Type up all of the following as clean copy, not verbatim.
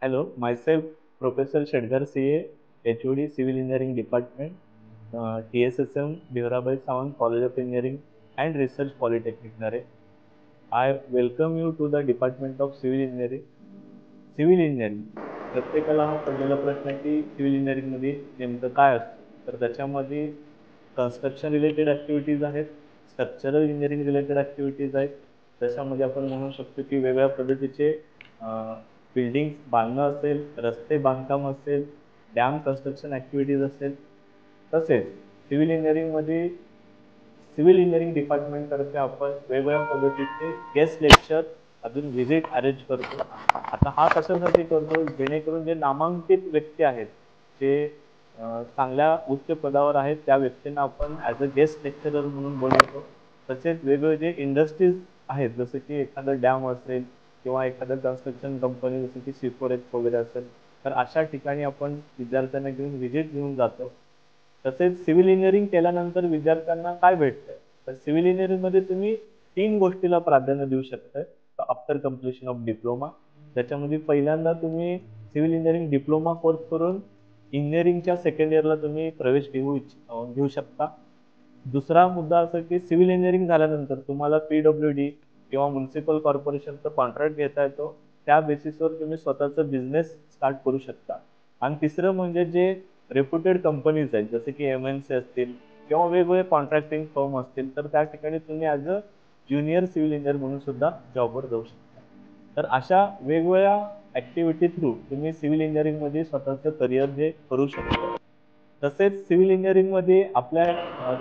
Hello, myself Professor Shedgar CA, HOD Civil Engineering Department, TSSM Bhirabai Sawant College of Engineering and Research Polytechnic Nare. I welcome you to the Department of Civil Engineering. Civil engineering प्रत्येकाला हा पडलेला प्रश्न आहे की civil इंजिनिअरिंगमध्ये नेमकं काय असतं. तर त्याच्यामध्ये कन्स्ट्रक्शन रिलेटेड ॲक्टिव्हिटीज आहेत, स्ट्रक्चरल इंजिनिअरिंग रिलेटेड ॲक्टिव्हिटीज आहेत. त्याच्यामध्ये आपण म्हणू शकतो की वेगवेगळ्या पद्धतीचे बिल्डिंग बांधणं असेल, रस्ते बांधकाम असेल, डॅम कन्स्ट्रक्शन ॲक्टिव्हिटीज असेल. तसेच सिव्हिल इंजिनिअरिंगमध्ये सिव्हिल इंजिनिअरिंग डिपार्टमेंटतर्फे आपण वेगवेगळ्या पद्धतीचे गेस्ट लेक्चर अजून व्हिजिट अरेंज करतो. आता हा कशासाठी करतो, जेणेकरून जे नामांकित व्यक्ती आहेत, जे चांगल्या उच्च पदावर आहेत, त्या व्यक्तींना आपण ॲज अ गेस्ट लेक्चरर म्हणून बोलवतो. तसेच वेगवेगळे जे इंडस्ट्रीज आहेत, जसं की एखादं डॅम असेल किंवा एखादं कन्स्ट्रक्शन कंपनी जसं की सिफोरेक्स वगैरे असेल, तर अशा ठिकाणी आपण विद्यार्थ्यांना घेऊन व्हिजिट घेऊन जातो. तसेच सिव्हिल इंजिनिअरिंग केल्यानंतर विद्यार्थ्यांना काय भेटतं, तर सिव्हिल इंजिनिअरिंगमध्ये तुम्ही 3 गोष्टीला प्राधान्य देऊ शकता आफ्टर कम्प्लिशन ऑफ डिप्लोमा. त्याच्यामध्ये पहिल्यांदा तुम्ही सिव्हिल इंजिनिअरिंग डिप्लोमा कोर्स करून इंजिनिअरिंगच्या सेकंड इयरला तुम्ही प्रवेश घेऊ शकता. दुसरा मुद्दा असा की सिव्हिल इंजिनिअरिंग झाल्यानंतर तुम्हाला PWD किंवा म्युन्सिपल कॉर्पोरेशनचा कॉन्ट्रॅक्ट घेता येतो. त्या बेसिसवर तुम्ही स्वतःचा बिझनेस स्टार्ट करू शकता. आणि तिसरं म्हणजे जे रेप्युटेड कंपनीज आहेत, जसे की MNC असतील किंवा वेगवेगळे कॉन्ट्रॅक्टिंग फर्म असतील, तर त्या ठिकाणी तुम्ही as a junior civil engineer म्हणून सुद्धा जॉबवर जाऊ शकता. तर अशा वेगवेगळ्या ॲक्टिव्हिटी थ्रू तुम्ही सिव्हिल इंजिनिअरिंगमध्ये स्वतःचं करिअर जे करू शकता. तसेच सिव्हिल इंजिनिअरिंगमध्ये आपल्या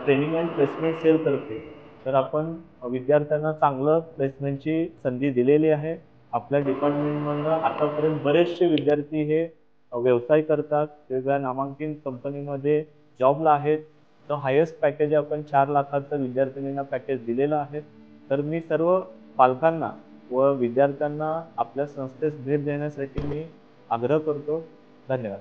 ट्रेनिंग अँड प्लेसमेंट सेलतर्फे तर आपण विद्यार्थ्यांना चांगलं प्लेसमेंटची संधी दिलेली आहे. आपल्या डिपार्टमेंटमधनं आतापर्यंत बरेचसे विद्यार्थी हे व्यवसाय करतात, वेगवेगळ्या नामांकित कंपनीमध्ये जॉबला आहेत. तर हायेस्ट पॅकेज आपण 4,00,000चं विद्यार्थिनींना पॅकेज दिलेलं आहे. तर मी सर्व पालकांना व विद्यार्थ्यांना आपल्या संस्थेस भेट देण्यासाठी मी आग्रह करतो. धन्यवाद.